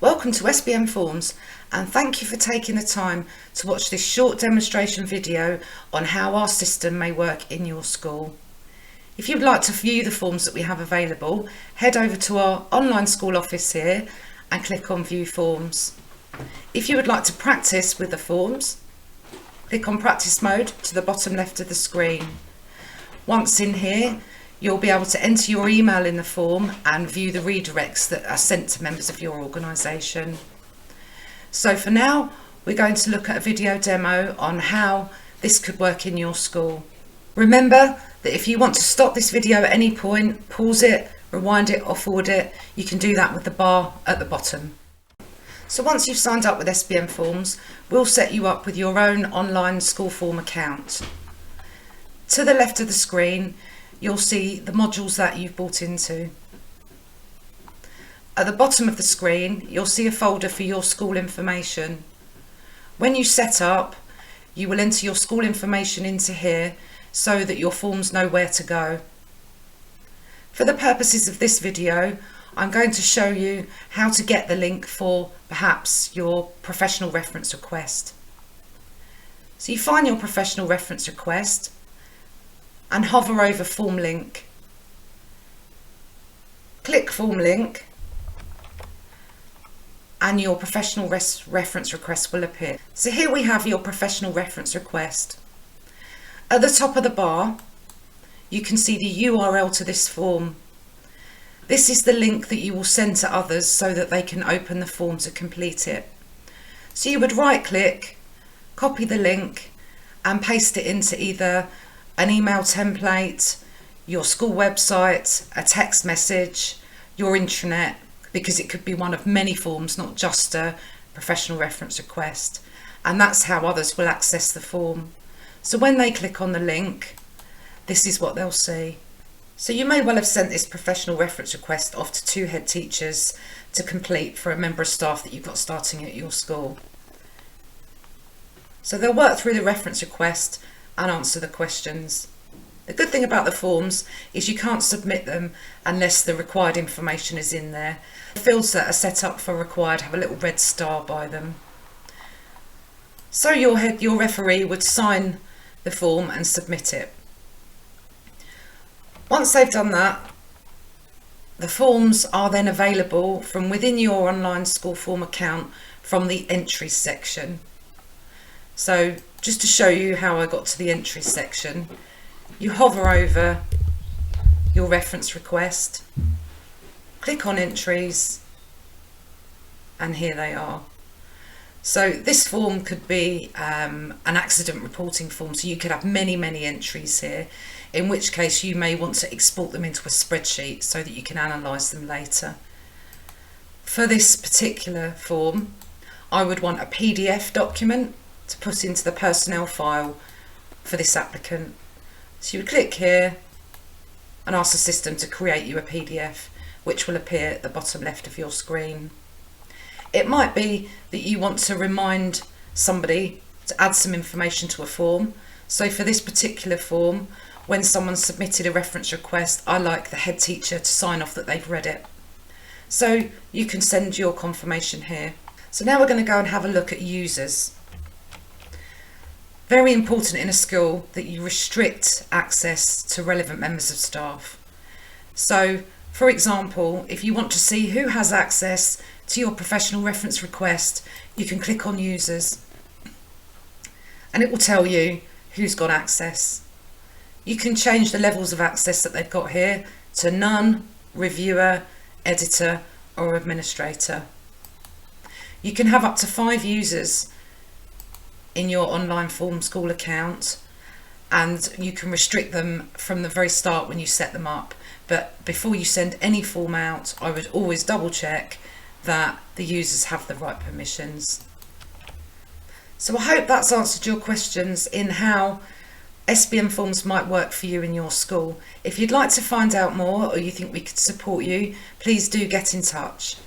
Welcome to SBM Forms, and thank you for taking the time to watch this short demonstration video on how our system may work in your school. If you'd like to view the forms that we have available, head over to our online school office here and click on View Forms. If you would like to practice with the forms, click on Practice Mode to the bottom left of the screen. Once in here, you'll be able to enter your email in the form and view the redirects that are sent to members of your organisation. So for now, we're going to look at a video demo on how this could work in your school. Remember that if you want to stop this video at any point, pause it, rewind it or forward it, you can do that with the bar at the bottom. So once you've signed up with SBM Forms, we'll set you up with your own online school form account. To the left of the screen, you'll see the modules that you've bought into. At the bottom of the screen, you'll see a folder for your school information. When you set up, you will enter your school information into here so that your forms know where to go. For the purposes of this video, I'm going to show you how to get the link for perhaps your professional reference request. So you find your professional reference request and hover over Form Link. Click Form Link and your professional reference request will appear. So here we have your professional reference request. At the top of the bar, you can see the URL to this form. This is the link that you will send to others so that they can open the form to complete it. So you would right click, copy the link and paste it into either an email template, your school website, a text message, your intranet, because it could be one of many forms, not just a professional reference request. And that's how others will access the form. So when they click on the link, this is what they'll see. So you may well have sent this professional reference request off to 2 head teachers to complete for a member of staff that you've got starting at your school. So they'll work through the reference request and answer the questions. The good thing about the forms is you can't submit them unless the required information is in there. The fields that are set up for required have a little red star by them. So your referee would sign the form and submit it. Once they've done that, the forms are then available from within your online school form account from the entries section. So just to show you how I got to the entries section, you hover over your reference request, click on entries, and here they are. So this form could be an accident reporting form, so you could have many entries here, in which case you may want to export them into a spreadsheet so that you can analyse them later. For this particular form, I would want a PDF document to put into the personnel file for this applicant. So you would click here and ask the system to create you a PDF, which will appear at the bottom left of your screen. It might be that you want to remind somebody to add some information to a form. So for this particular form, when someone submitted a reference request, I like the head teacher to sign off that they've read it. So you can send your confirmation here. So now we're going to go and have a look at users. Very important in a school that you restrict access to relevant members of staff. So for example, if you want to see who has access to your professional reference request, you can click on users and it will tell you who's got access. You can change the levels of access that they've got here to none, reviewer, editor or administrator. You can have up to 5 users in your online form school account, and you can restrict them from the very start when you set them up. But before you send any form out, I would always double check that the users have the right permissions. So I hope that's answered your questions in how SBM Forms might work for you in your school. If you'd like to find out more or you think we could support you, please do get in touch.